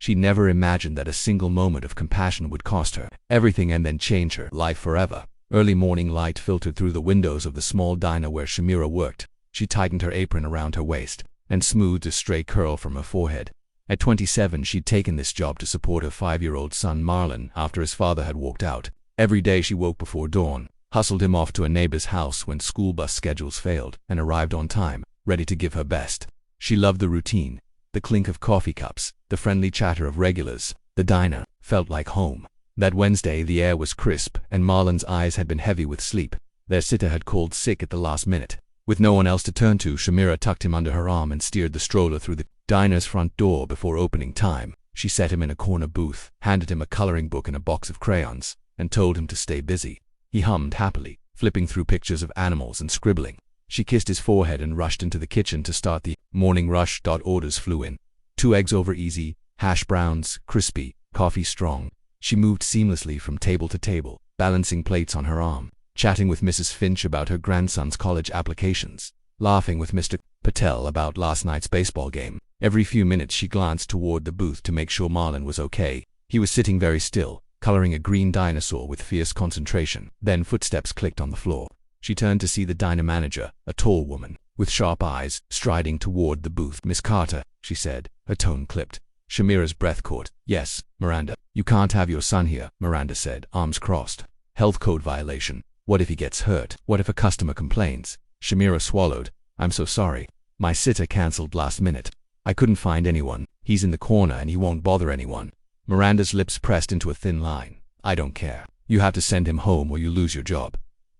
She never imagined that a single moment of compassion would cost her everything and then change her life forever. Early morning light filtered through the windows of the small diner where Shamira worked. She tightened her apron around her waist and smoothed a stray curl from her forehead. At 27, she'd taken this job to support her 5-year-old son Marlon after his father had walked out. Every day she woke before dawn, hustled him off to a neighbor's house when school bus schedules failed, and arrived on time, ready to give her best. She loved the routine, the clink of coffee cups, the friendly chatter of regulars. The diner felt like home. That Wednesday the air was crisp, and Marlon's eyes had been heavy with sleep. Their sitter had called sick at the last minute. With no one else to turn to, Shamira tucked him under her arm and steered the stroller through the diner's front door before opening time. She set him in a corner booth, handed him a coloring book and a box of crayons, and told him to stay busy. He hummed happily, flipping through pictures of animals and scribbling. She kissed his forehead and rushed into the kitchen to start the morning rush. Orders flew in. 2 eggs over easy, hash browns, crispy, coffee strong. She moved seamlessly from table to table, balancing plates on her arm, chatting with Mrs. Finch about her grandson's college applications, laughing with Mr. Patel about last night's baseball game. Every few minutes she glanced toward the booth to make sure Marlon was okay. He was sitting very still, coloring a green dinosaur with fierce concentration. Then footsteps clicked on the floor. She turned to see the diner manager, a tall woman, with sharp eyes, striding toward the booth. "Miss Carter," she said, her tone clipped. Shamira's breath caught. "Yes, Miranda." "You can't have your son here," Miranda said, arms crossed. "Health code violation. What if he gets hurt? What if a customer complains?" Shamira swallowed. "I'm so sorry. My sitter canceled last minute. I couldn't find anyone. He's in the corner and he won't bother anyone." Miranda's lips pressed into a thin line. "I don't care. You have to send him home or you lose your job."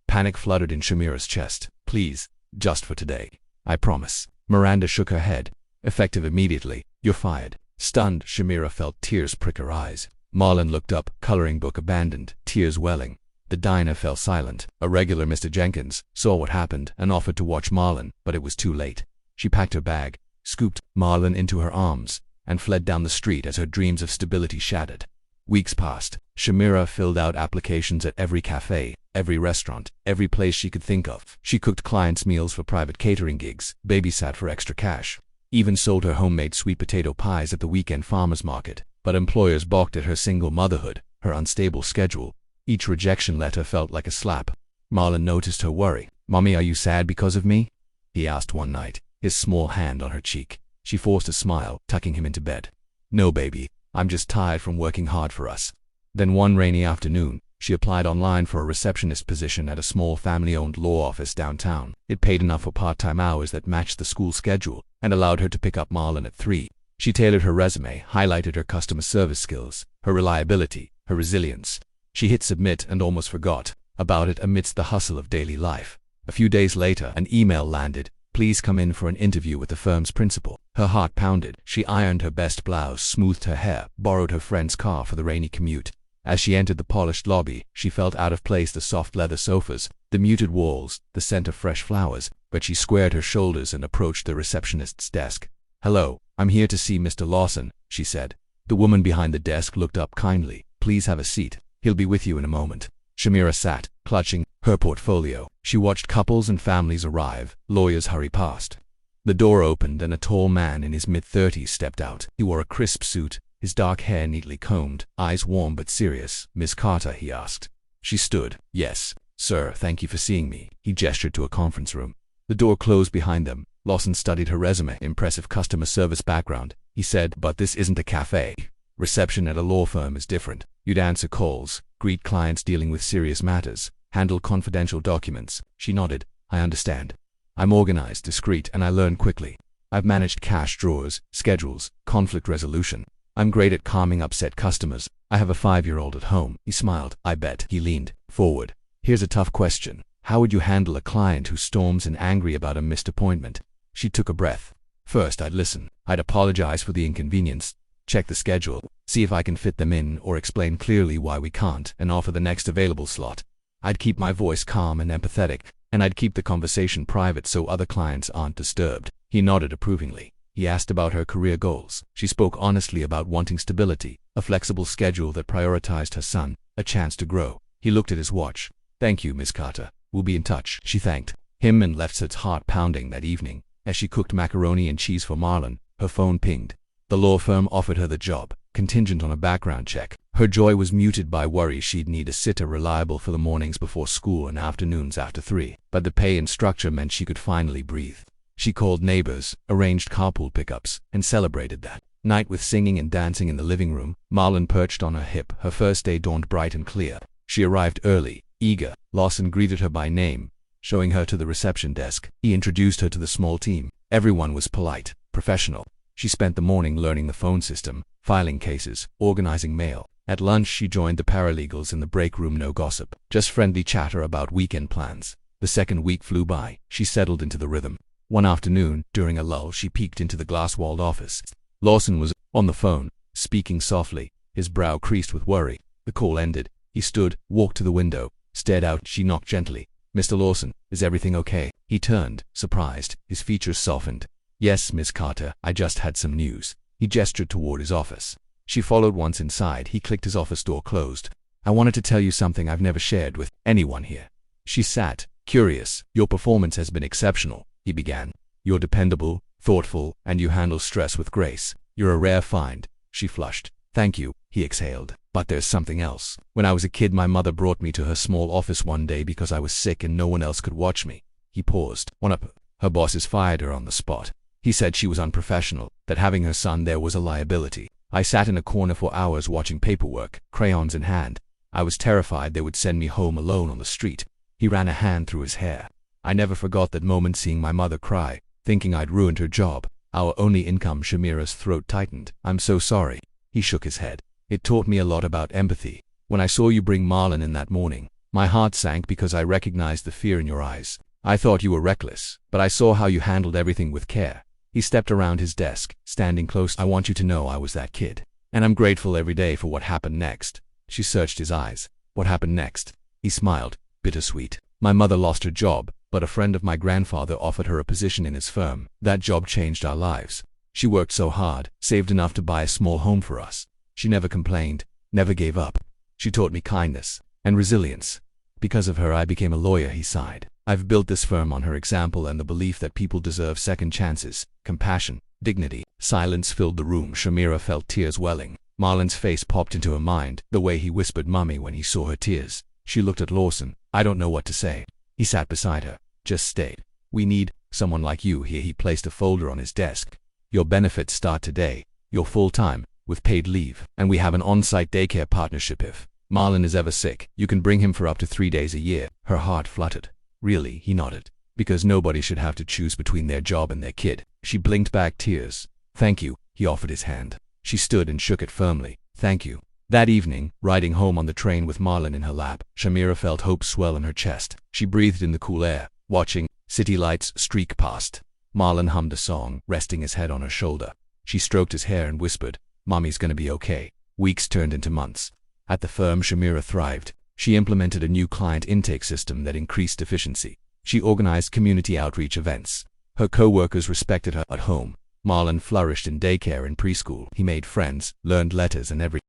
Panic fluttered in Shamira's chest. "Please, just for today. I promise." Miranda shook her head. "Effective immediately. You're fired." Stunned, Shamira felt tears prick her eyes. Marlon looked up, coloring book abandoned, tears welling. The diner fell silent. A regular, Mr. Jenkins, saw what happened and offered to watch Marlon, but it was too late. She packed her bag, scooped Marlon into her arms, and fled down the street as her dreams of stability shattered. Weeks passed. Shamira filled out applications at every cafe, every restaurant, every place she could think of. She cooked clients' meals for private catering gigs, babysat for extra cash, even sold her homemade sweet potato pies at the weekend farmers market. But employers balked at her single motherhood, her unstable schedule. Each rejection letter felt like a slap. Marlon noticed her worry. "Mommy, are you sad because of me?" he asked one night, his small hand on her cheek. She forced a smile, tucking him into bed. "No, baby. I'm just tired from working hard for us." Then one rainy afternoon, she applied online for a receptionist position at a small family-owned law office downtown. It paid enough for part-time hours that matched the school schedule and allowed her to pick up Marlon at 3. She tailored her resume, highlighted her customer service skills, her reliability, her resilience. She hit submit and almost forgot about it amidst the hustle of daily life. A few days later, an email landed. "Please come in for an interview with the firm's principal." Her heart pounded. She ironed her best blouse, smoothed her hair, borrowed her friend's car for the rainy commute. As she entered the polished lobby, she felt out of place: the soft leather sofas, the muted walls, the scent of fresh flowers. But she squared her shoulders and approached the receptionist's desk. "Hello, I'm here to see Mr. Lawson," she said. The woman behind the desk looked up kindly. "Please have a seat. He'll be with you in a moment." Shamira sat, clutching her portfolio. She watched couples and families arrive, lawyers hurry past. The door opened and a tall man in his mid-30s stepped out. He wore a crisp suit, his dark hair neatly combed, eyes warm but serious. "Miss Carter?" he asked. She stood. "Yes, sir, thank you for seeing me." He gestured to a conference room. The door closed behind them. Lawson studied her resume. "Impressive customer service background," he said, "but this isn't a cafe. Reception at a law firm is different. You'd answer calls, greet clients dealing with serious matters, handle confidential documents." She nodded. "I understand. I'm organized, discreet, and I learn quickly. I've managed cash drawers, schedules, conflict resolution. I'm great at calming upset customers. I have a 5-year-old at home." He smiled. "I bet." He leaned forward. "Here's a tough question. How would you handle a client who storms in angry about a missed appointment?" She took a breath. "First, I'd listen. I'd apologize for the inconvenience, check the schedule, see if I can fit them in, or explain clearly why we can't, and offer the next available slot. I'd keep my voice calm and empathetic, and I'd keep the conversation private so other clients aren't disturbed." He nodded approvingly. He asked about her career goals. She spoke honestly about wanting stability, a flexible schedule that prioritized her son, a chance to grow. He looked at his watch. "Thank you, Miss Carter. We'll be in touch." She thanked him and left her heart pounding. That evening, as she cooked macaroni and cheese for Marlon, her phone pinged. The law firm offered her the job, contingent on a background check. Her joy was muted by worry she'd need a sitter reliable for the mornings before school and afternoons after 3. But the pay and structure meant she could finally breathe. She called neighbors, arranged carpool pickups, and celebrated that night with singing and dancing in the living room. Marlon perched on her hip. Her first day dawned bright and clear. She arrived early, eager. Lawson greeted her by name, showing her to the reception desk. He introduced her to the small team. Everyone was polite, professional. She spent the morning learning the phone system, filing cases, organizing mail. At lunch she joined the paralegals in the break room. No gossip, just friendly chatter about weekend plans. The second week flew by. She settled into the rhythm. One afternoon, during a lull, she peeked into the glass-walled office. Lawson was on the phone, speaking softly, his brow creased with worry. The call ended. He stood, walked to the window, stared out. She knocked gently. "Mr. Lawson, is everything okay?" He turned, surprised, his features softened. "Yes, Miss Carter, I just had some news." He gestured toward his office. She followed. Once inside, he clicked his office door closed. "I wanted to tell you something I've never shared with anyone here." She sat, curious. "Your performance has been exceptional," he began. "You're dependable, thoughtful, and you handle stress with grace. You're a rare find." She flushed. "Thank you," he exhaled. "But there's something else. When I was a kid, my mother brought me to her small office one day because I was sick and no one else could watch me." He paused. Her bosses fired her on the spot. He said she was unprofessional, that having her son there was a liability. I sat in a corner for hours watching paperwork, crayons in hand. I was terrified they would send me home alone on the street." He ran a hand through his hair. "I never forgot that moment, seeing my mother cry, thinking I'd ruined her job, our only income." Shamira's throat tightened. "I'm so sorry." He shook his head. "It taught me a lot about empathy. When I saw you bring Marlon in that morning, my heart sank because I recognized the fear in your eyes. I thought you were reckless, but I saw how you handled everything with care." He stepped around his desk, standing close. "I want you to know I was that kid. And I'm grateful every day for what happened next." She searched his eyes. "What happened next?" He smiled, bittersweet. "My mother lost her job, but a friend of my grandfather offered her a position in his firm. That job changed our lives. She worked so hard, saved enough to buy a small home for us. She never complained, never gave up. She taught me kindness and resilience. Because of her, I became a lawyer." He sighed. "I've built this firm on her example and the belief that people deserve second chances, compassion, dignity." Silence filled the room. Shamira felt tears welling. Marlon's face popped into her mind, the way he whispered "Mummy" when he saw her tears. She looked at Lawson. "I don't know what to say." He sat beside her. "Just stay. We need someone like you here." He placed a folder on his desk. "Your benefits start today. You're full-time, with paid leave, and we have an on-site daycare partnership. If Marlon is ever sick, you can bring him for up to 3 days a year." Her heart fluttered. "Really?" He nodded. "Because nobody should have to choose between their job and their kid." She blinked back tears. "Thank you." He offered his hand. She stood and shook it firmly. "Thank you." That evening, riding home on the train with Marlon in her lap, Shamira felt hope swell in her chest. She breathed in the cool air, watching city lights streak past. Marlon hummed a song, resting his head on her shoulder. She stroked his hair and whispered, "Mommy's gonna be okay." Weeks turned into months. At the firm, Shamira thrived. She implemented a new client intake system that increased efficiency. She organized community outreach events. Her co-workers respected her. At home, Marlon flourished in daycare and preschool. He made friends, learned letters, and every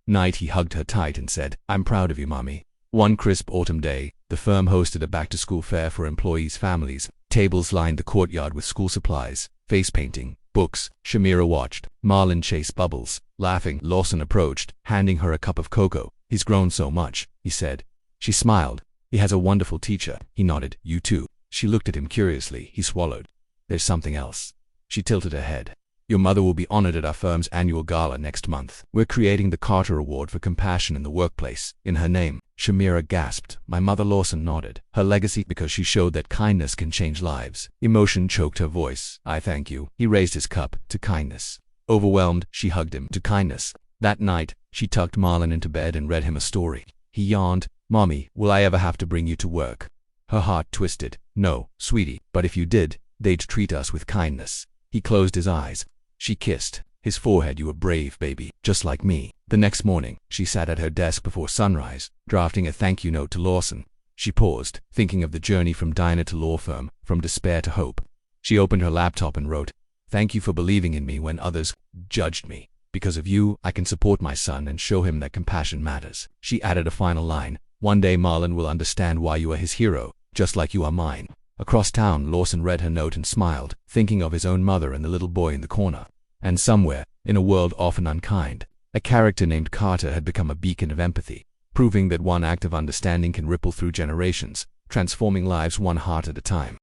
night he hugged her tight and said, "I'm proud of you, Mommy." One crisp autumn day, the firm hosted a back-to-school fair for employees' families. Tables lined the courtyard with school supplies, face painting, books. Shamira watched. Marlon chased bubbles, laughing. Lawson approached, handing her a cup of cocoa. "He's grown so much," he said. She smiled. "He has a wonderful teacher." He nodded. "You too." She looked at him curiously. He swallowed. "There's something else." She tilted her head. "Your mother will be honored at our firm's annual gala next month. We're creating the Carter Award for Compassion in the Workplace, in her name." Shamira gasped. "My mother?" Lawson nodded. "Her legacy, because she showed that kindness can change lives." Emotion choked her voice. "I thank you." He raised his cup. "To kindness." Overwhelmed, she hugged him. "To kindness." That night, she tucked Marlon into bed and read him a story. He yawned. "Mommy, will I ever have to bring you to work?" Her heart twisted. "No, sweetie, but if you did, they'd treat us with kindness." He closed his eyes. She kissed his forehead. "You were brave, baby, just like me." The next morning, she sat at her desk before sunrise, drafting a thank you note to Lawson. She paused, thinking of the journey from diner to law firm, from despair to hope. She opened her laptop and wrote, "Thank you for believing in me when others judged me. Because of you, I can support my son and show him that compassion matters." She added a final line, "One day Marlon will understand why you are his hero, just like you are mine." Across town, Lawson read her note and smiled, thinking of his own mother and the little boy in the corner. And somewhere, In a world often unkind, a character named Carter had become a beacon of empathy, proving that one act of understanding can ripple through generations, transforming lives one heart at a time.